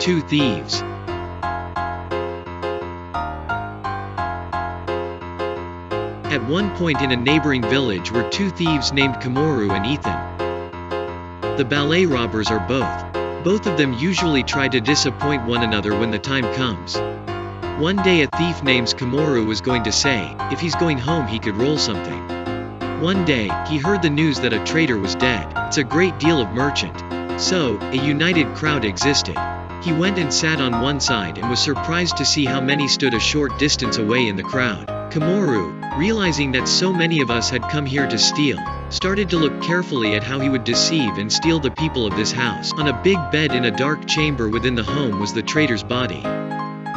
Two Thieves. At one point in a neighboring village were two thieves named Komuru and Ethan. The ballet robbers are both. Both of them usually try to disappoint one another when the time comes. One day a thief named Komuru was going to say, if he's going home he could roll something. One day, he heard the news that a traitor was dead. It's a great deal of merchant. So, a united crowd existed. He went and sat on one side and was surprised to see how many stood a short distance away in the crowd. Komuru, realizing that so many of us had come here to steal, started to look carefully at how he would deceive and steal the people of this house. On a big bed in a dark chamber within the home was the traitor's body.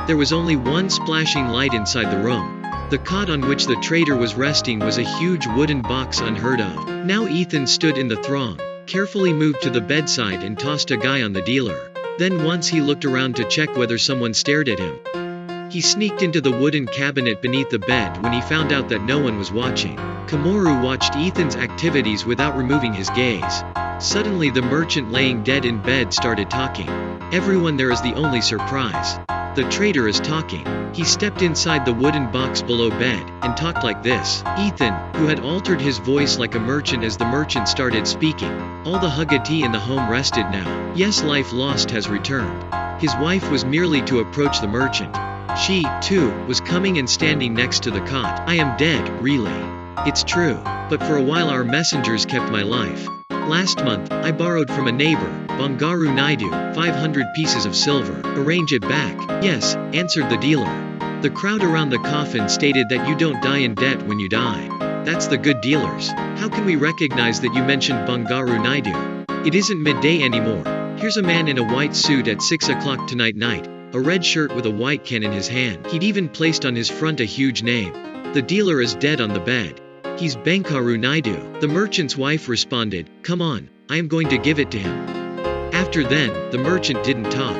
There was only one splashing light inside the room. The cot on which the traitor was resting was a huge wooden box unheard of. Now Ethan stood in the throng, carefully moved to the bedside and tossed a guy on the dealer. Then once he looked around to check whether someone stared at him. He sneaked into the wooden cabinet beneath the bed when he found out that no one was watching. Komuru watched Ethan's activities without removing his gaze. Suddenly the merchant laying dead in bed started talking. Everyone there is the only surprise. The traitor is talking. He stepped inside the wooden box below bed, and talked like this. Ethan, who had altered his voice like a merchant as the merchant started speaking. All the huggity in the home rested now. Yes, life lost has returned. His wife was merely to approach the merchant. She, too, was coming and standing next to the cot. I am dead, really. It's true. But for a while our messengers kept my life. Last month, I borrowed from a neighbor, Bangaru Naidu, 500 pieces of silver. Arrange it back. Yes, answered the dealer. The crowd around the coffin stated that you don't die in debt when you die. That's the good dealers. How can we recognize that you mentioned Bangaru Naidu? It isn't midday anymore. Here's a man in a white suit at 6 o'clock tonight night, a red shirt with a white can in his hand. He'd even placed on his front a huge name. The dealer is dead on the bed. He's Bangaru Naidu. The merchant's wife responded, come on, I am going to give it to him. After then, the merchant didn't talk.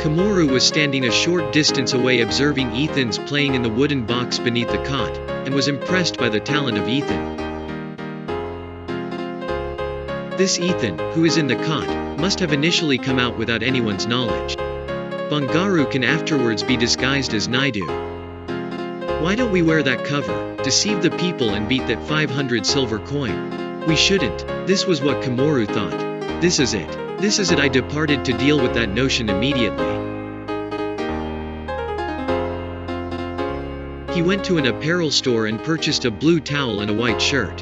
Komuru was standing a short distance away observing Ethan's playing in the wooden box beneath the cot, and was impressed by the talent of Ethan. This Ethan, who is in the cot, must have initially come out without anyone's knowledge. Bangaru can afterwards be disguised as Naidu. Why don't we wear that cover, deceive the people and beat that 500 silver coin? We shouldn't. This was what Komuru thought. This is it. This is it. I departed to deal with that notion immediately. He went to an apparel store and purchased a blue towel and a white shirt.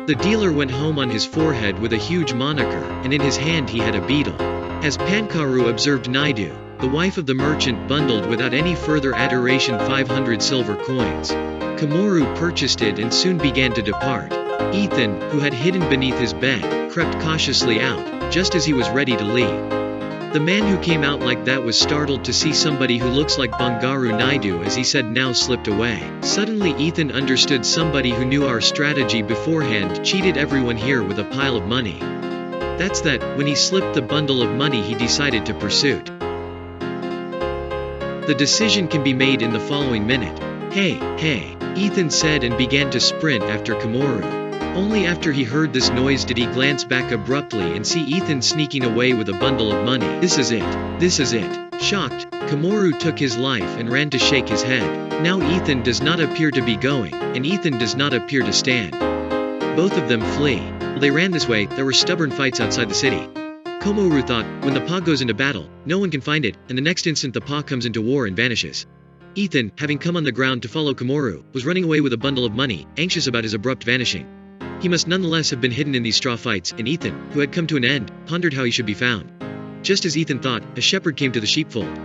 The dealer went home on his forehead with a huge moniker, and in his hand he had a beetle. As Bangaru observed Naidu, the wife of the merchant bundled without any further adoration 500 silver coins. Komuru purchased it and soon began to depart. Ethan, who had hidden beneath his bed, crept cautiously out, just as he was ready to leave. The man who came out like that was startled to see somebody who looks like Bangaru Naidu as he said now slipped away. Suddenly Ethan understood somebody who knew our strategy beforehand cheated everyone here with a pile of money. That's that, when he slipped the bundle of money he decided to pursue. The decision can be made in the following minute. Hey, Ethan said and began to sprint after Komuru. Only after he heard this noise did he glance back abruptly and see Ethan sneaking away with a bundle of money. This is it. This is it. Shocked, Komuru took his life and ran to shake his head. Now Ethan does not appear to be going, and Ethan does not appear to stand. Both of them flee. While they ran this way, there were stubborn fights outside the city. Komuru thought, when the paw goes into battle, no one can find it, and the next instant the paw comes into war and vanishes. Ethan, having come on the ground to follow Komuru, was running away with a bundle of money, anxious about his abrupt vanishing. He must nonetheless have been hidden in these straw fights, and Ethan, who had come to an end, pondered how he should be found. Just as Ethan thought, a shepherd came to the sheepfold.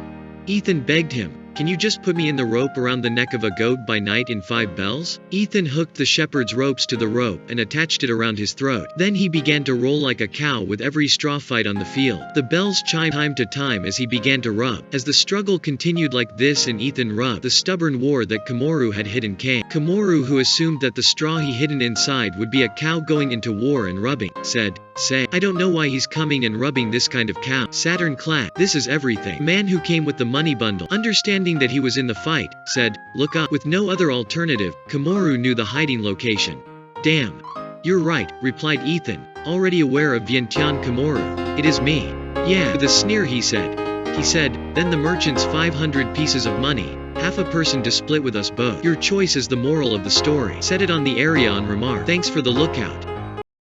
Ethan begged him, can you just put me in the rope around the neck of a goat by night in 5 bells? Ethan hooked the shepherd's ropes to the rope and attached it around his throat. Then he began to roll like a cow with every straw fight on the field. The bells chimed time to time as he began to rub. As the struggle continued like this and Ethan rubbed, the stubborn war that Komuru had hidden came. Komuru, who assumed that the straw he hidden inside would be a cow going into war and rubbing, said, say, I don't know why he's coming and rubbing this kind of cow. Saturn clad, this is everything. Man who came with the money bundle, understanding that he was in the fight, said, look up. With no other alternative, Komuru knew the hiding location. Damn. You're right, replied Ethan, already aware of Vientiane Komuru. It is me. Yeah. With a sneer he said, then the merchant's 500 pieces of money, half a person to split with us both. Your choice is the moral of the story. Set it on the area on remark. Thanks for the lookout.